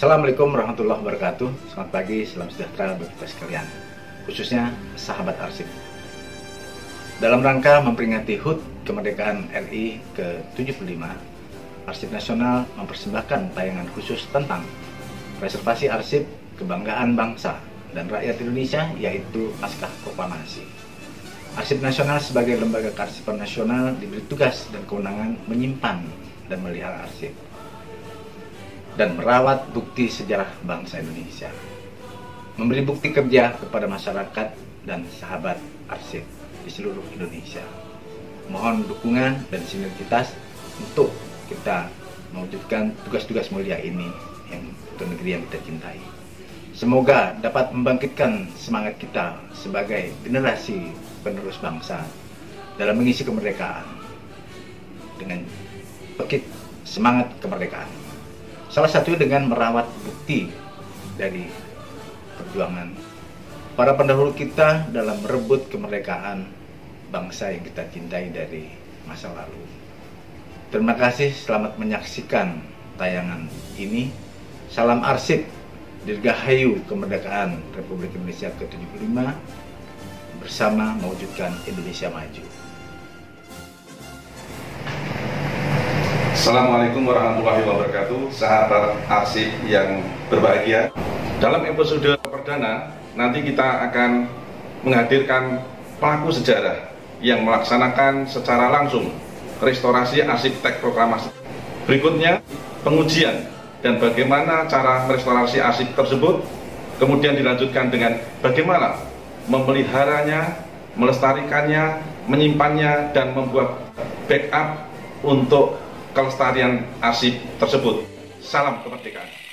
Assalamualaikum warahmatullahi wabarakatuh. Selamat pagi, salam sejahtera bagi kita sekalian, khususnya sahabat arsip. Dalam rangka memperingati HUT kemerdekaan RI ke-75, Arsip Nasional mempersembahkan tayangan khusus tentang preservasi arsip, kebanggaan bangsa dan rakyat Indonesia, yaitu Naskah Proklamasi. Arsip Nasional sebagai lembaga kearsipan nasional diberi tugas dan kewenangan menyimpan dan melihara arsip dan merawat bukti sejarah bangsa Indonesia, memberi bukti kerja kepada masyarakat dan sahabat arsip di seluruh Indonesia. Mohon dukungan dan sinergitas untuk kita mewujudkan tugas-tugas mulia ini untuk negeri yang kita cintai. Semoga dapat membangkitkan semangat kita sebagai generasi penerus bangsa dalam mengisi kemerdekaan dengan pekik semangat kemerdekaan. Salah satu dengan merawat bukti dari perjuangan para pendahulu kita dalam merebut kemerdekaan bangsa yang kita cintai dari masa lalu. Terima kasih, selamat menyaksikan tayangan ini. Salam arsip, dirgahayu kemerdekaan Republik Indonesia ke-75 bersama mewujudkan Indonesia maju. Assalamualaikum warahmatullahi wabarakatuh, sahabat arsip yang berbahagia. Dalam episode perdana, nanti kita akan menghadirkan pelaku sejarah yang melaksanakan secara langsung restorasi arsip teks proklamasi. Berikutnya, pengujian dan bagaimana cara merestorasi arsip tersebut, kemudian dilanjutkan dengan bagaimana memeliharanya, melestarikannya, menyimpannya, dan membuat backup untuk kelestarian arsip tersebut. Salam kemerdekaan.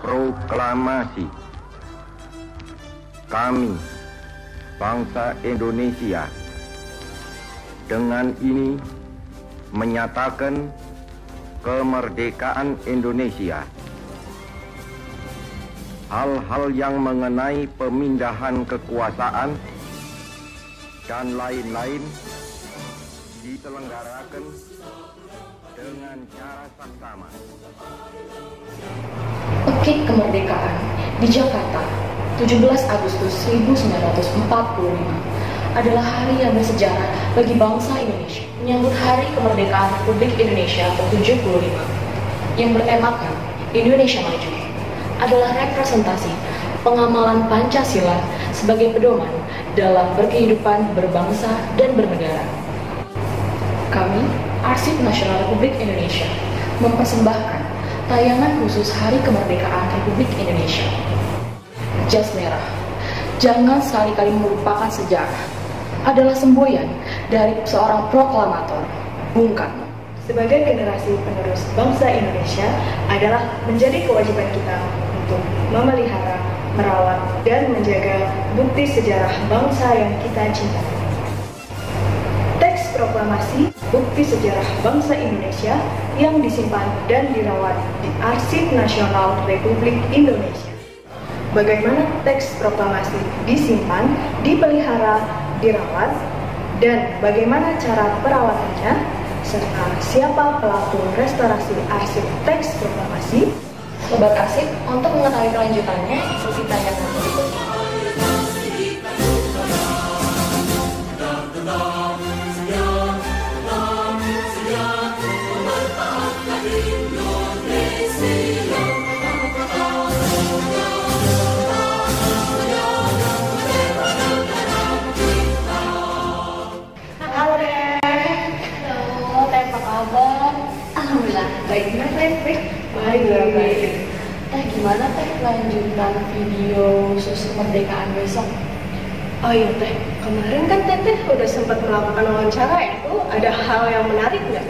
Proklamasi. Kami, bangsa Indonesia, dengan ini menyatakan kemerdekaan Indonesia. Hal-hal yang mengenai pemindahan kekuasaan dan lain-lain diselenggarakan dengan cara saksama. Pekik kemerdekaan di Jakarta, 17 Agustus 1945 adalah hari yang bersejarah bagi bangsa Indonesia. Menyambut Hari Kemerdekaan Republik Indonesia ke-75 yang bertemakan Indonesia Maju adalah representasi pengamalan Pancasila sebagai pedoman dalam berkehidupan berbangsa dan bernegara. Kami, Arsip Nasional Republik Indonesia, mempersembahkan tayangan khusus Hari Kemerdekaan Republik Indonesia. Jas merah, jangan sekali-kali melupakan sejarah, adalah semboyan dari seorang proklamator, Bung Karno. Sebagai generasi penerus bangsa Indonesia adalah menjadi kewajiban kita untuk memelihara, merawat, dan menjaga bukti sejarah bangsa yang kita cintai. Teks proklamasi bukti sejarah bangsa Indonesia yang disimpan dan dirawat di Arsip Nasional Republik Indonesia. bagaimana teks proklamasi disimpan, dipelihara, dirawat, dan bagaimana cara perawatannya, serta siapa pelaku restorasi arsip teks proklamasi. Sobat Arsip, untuk mengetahui kelanjutannya, ikuti tayangan berikut. Halo Teh. Halo, Teh, apa kabar? Alhamdulillah, baik. Gimana Teh? Baik. Teh, gimana Teh kelanjutan video khusus kemerdekaan besok? Oh iya Teh, kemarin kan Teteh udah sempat melakukan wawancara ya, tuh ada hal yang menarik nggak?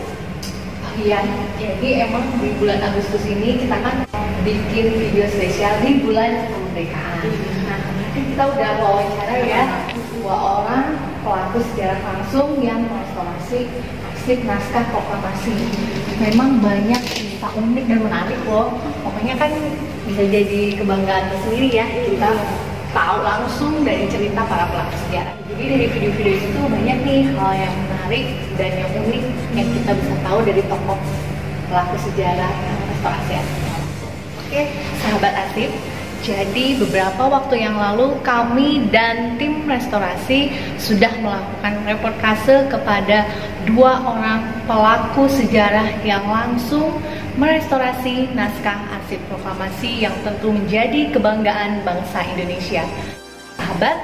Oh iya, jadi emang di bulan Agustus ini kita kan bikin video spesial di bulan kemerdekaan. Nah, kemarin kita udah wawancara ya dua orang pelaku sejarah langsung yang merestorasi arsip naskah proklamasi. Memang banyak cerita unik dan menarik loh. Pokoknya kan bisa jadi kebanggaan tersendiri ya kita tahu langsung dari cerita para pelaku sejarah. Jadi dari video-video itu banyak nih hal yang menarik dan yang unik yang kita bisa tahu dari tokoh pelaku sejarah restorasi arsip. Oke, sahabat arsip, jadi beberapa waktu yang lalu kami dan tim restorasi sudah melakukan reportase kepada dua orang pelaku sejarah yang langsung merestorasi naskah arsip proklamasi yang tentu menjadi kebanggaan bangsa Indonesia. Sahabat,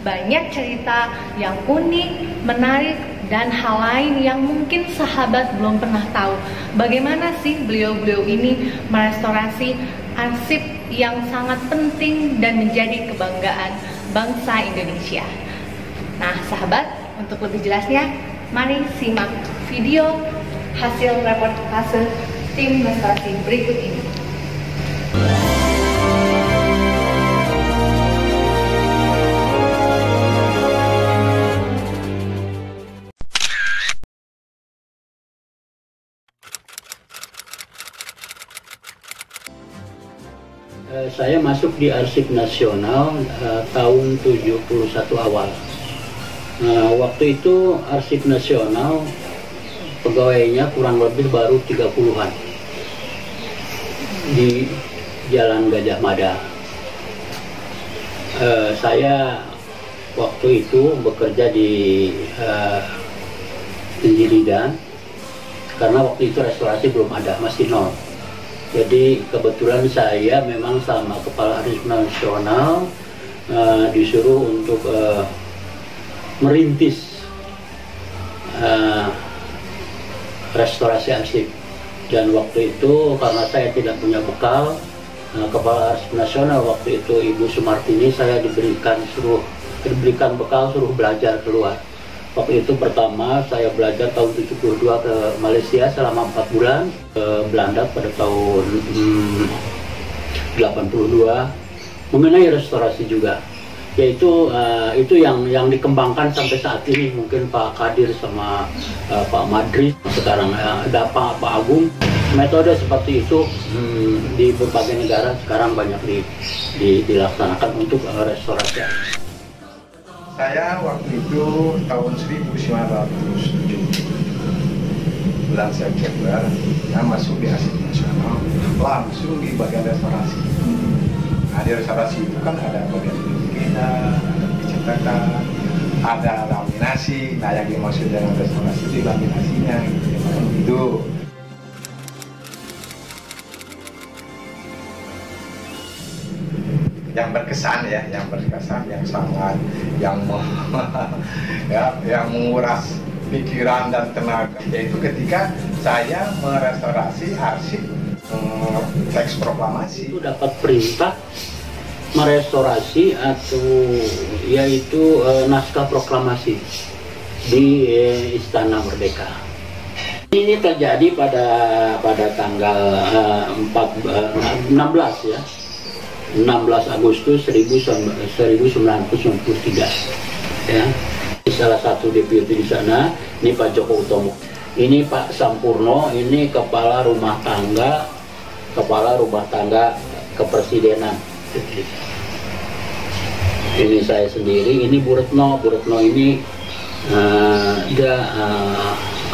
banyak cerita yang unik, menarik, dan hal lain yang mungkin sahabat belum pernah tahu. Bagaimana sih beliau-beliau ini merestorasi arsip yang sangat penting dan menjadi kebanggaan bangsa Indonesia. Nah, sahabat, untuk lebih jelasnya, mari simak video hasil reportase tim restorasi berikut ini. Saya masuk di Arsip Nasional tahun 71 awal. Waktu itu Arsip Nasional pegawainya kurang lebih baru 30-an di Jalan Gajah Mada. Saya waktu itu bekerja di Penjiridan karena waktu itu restorasi belum ada, masih nol. Jadi kebetulan saya memang sama Kepala Arsip Nasional disuruh untuk merintis restorasi arsip. Dan waktu itu karena saya tidak punya bekal, Kepala Arsip Nasional waktu itu Ibu Sumartini, saya diberikan bekal, suruh belajar keluar. Waktu itu pertama saya belajar tahun 72 ke Malaysia selama 4 bulan, ke Belanda pada tahun 82 mengenai restorasi juga. Yaitu itu yang dikembangkan sampai saat ini. Mungkin Pak Kadir sama Pak Madrid, sekarang ada Pak Agung. Metode seperti itu di berbagai negara sekarang banyak dilaksanakan untuk restorasi. Saya waktu itu tahun 1970 bulan September, saya masuk di Arsip Nasional langsung di bagian restorasi. Nah, di restorasi itu kan ada bagian kita, ada pencetakan, ada laminasi. Nah, yang dimaksud dengan restorasi itu laminasinya, gitu. Yang berkesan ya, yang sangat, yang menguras pikiran dan tenaga, yaitu ketika saya merestorasi arsip teks proklamasi. Itu dapat perintah merestorasi yaitu naskah proklamasi di Istana Merdeka. Ini terjadi pada tanggal 16 ya. 16 Agustus 1993 ya. Salah satu deputi di sana ini Pak Joko Utomo, ini Pak Sampurno, ini kepala rumah tangga kepresidenan. Ini saya sendiri, ini Bu Retno. Bu Retno ini dia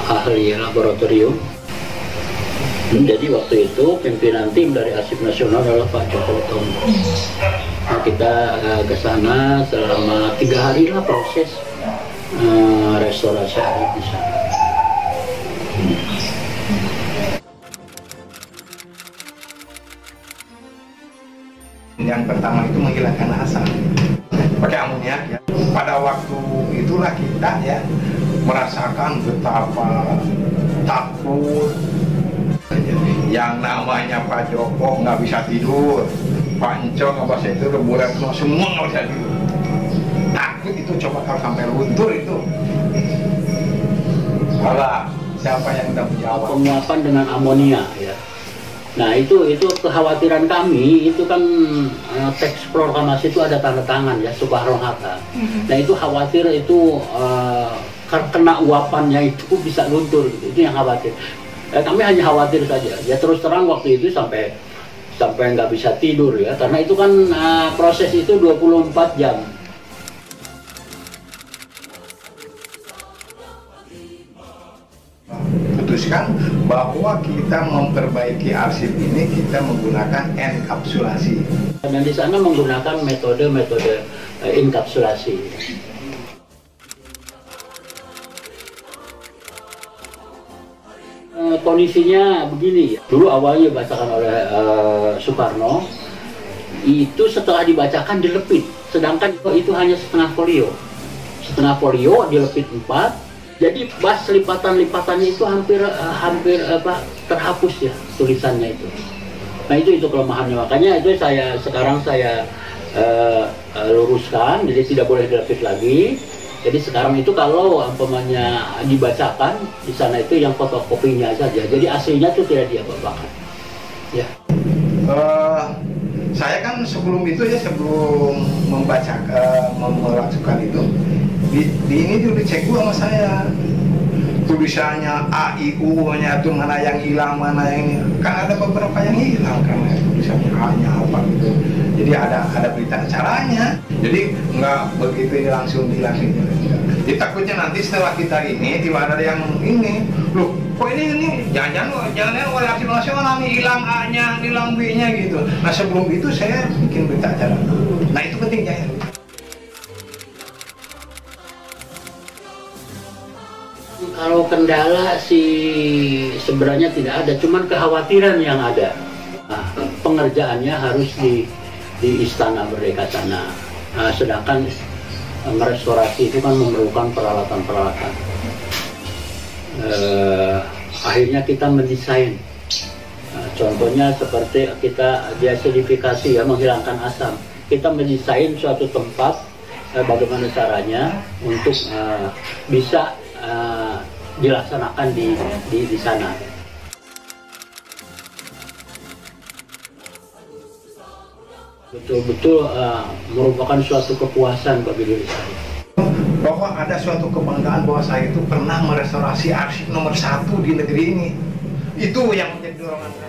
ahli laboratorium. Jadi waktu itu pimpinan tim dari Arsip Nasional adalah Pak Joko Utomo. Nah, kita ke sana selama 3 hari lah proses restorasi arsip di sana. Yang pertama itu menghilangkan asap pakai amoniak ya. Pada waktu itulah kita ya merasakan betapa takut. Yang namanya Pak Joko nggak bisa tidur, Pak Encong nggak bisa tidur, Bu Retno semua nggak bisa tidur. Takut itu, coba kalau sampai luntur itu. Alah, siapa yang udah menjawab? Penguapan dengan amonia ya. Nah itu kekhawatiran kami, itu kan teks proklamasi itu ada tanda tangan ya, Soekarno Hatta. Nah itu khawatir itu kena uapannya itu bisa luntur gitu. Itu yang khawatir. Kami hanya khawatir saja. Ya terus terang waktu itu sampai nggak bisa tidur ya, karena itu kan proses itu 24 jam. Putuskan bahwa kita memperbaiki arsip ini kita menggunakan enkapsulasi. Dan di sana menggunakan metode enkapsulasi. Kondisinya begini, dulu awalnya dibacakan oleh Soekarno, itu setelah dibacakan dilepit, sedangkan itu hanya setengah folio dilepit 4, jadi bas lipatan-lipatannya itu hampir terhapus ya tulisannya itu. Nah itu kelemahannya, makanya itu sekarang saya luruskan, jadi tidak boleh dilepit lagi. Jadi sekarang itu kalau umpamanya dibacakan di sana itu yang fotokopinya saja, jadi aslinya itu tidak diapa-apakan. Ya. Saya kan sebelum itu ya, sebelum melakukan itu, di ini dulu dicek dulu sama saya. Tulisannya A, I, U-nya itu mana yang hilang, mana yang ini. Kan ada beberapa yang hilang karena tulisannya A-nya apa gitu. Jadi ada berita acaranya. Jadi nggak begitu ini langsung dihilangin. Jadi takutnya nanti setelah kita ini tiba ada yang ini, loh kok ini jangan oleh Arsip Nasional nih hilang A-nya, hilang B-nya gitu. Nah sebelum itu saya bikin berita acara. Nah itu pentingnya ya. Kalau kendala sih sebenarnya tidak ada, cuman kekhawatiran yang ada. Nah, pengerjaannya harus di Istana Merdeka sana. Nah, sedangkan merestorasi itu kan memerlukan peralatan-peralatan. Akhirnya kita mendesain. Contohnya seperti kita deacidifikasi ya, menghilangkan asam. Kita mendesain suatu tempat bagaimana caranya untuk bisa dilaksanakan di sana. Betul-betul merupakan suatu kepuasan bagi diri saya. Bahwa ada suatu kebanggaan bahwa saya itu pernah merestorasi arsip nomor 1 di negeri ini. Itu yang menjadi dorongan saya.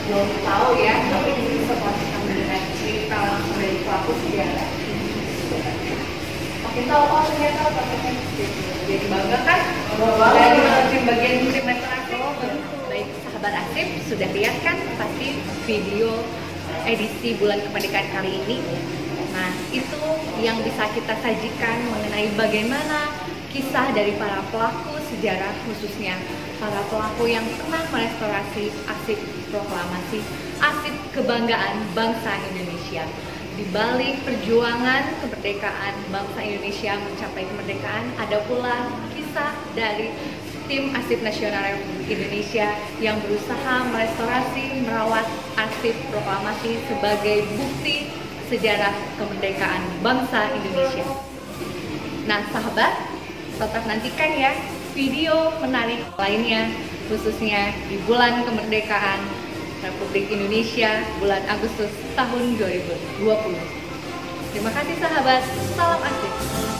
Belum tahu ya, tapi setelah kita mendengar cerita langsung dari pelaku sejarah, makin tahu oh ternyata tempatnya jadi bangga kan dari bagian dokumenter arsip. Baik sahabat arsip, sudah lihat kan pasti video edisi bulan kemerdekaan kali ini. Nah, itu yang bisa kita sajikan mengenai bagaimana kisah dari para pelaku sejarah, khususnya para pelaku yang pernah merestorasi arsip proklamasi, arsip kebanggaan bangsa Indonesia. Di balik perjuangan kemerdekaan bangsa Indonesia mencapai kemerdekaan, ada pula kisah dari tim Arsip Nasional Republik Indonesia yang berusaha merestorasi, merawat arsip proklamasi sebagai bukti sejarah kemerdekaan bangsa Indonesia. Nah, sahabat, tetap nantikan ya video menarik lainnya, khususnya di bulan kemerdekaan Republik Indonesia bulan Agustus tahun 2020. Terima kasih sahabat, salam arsip.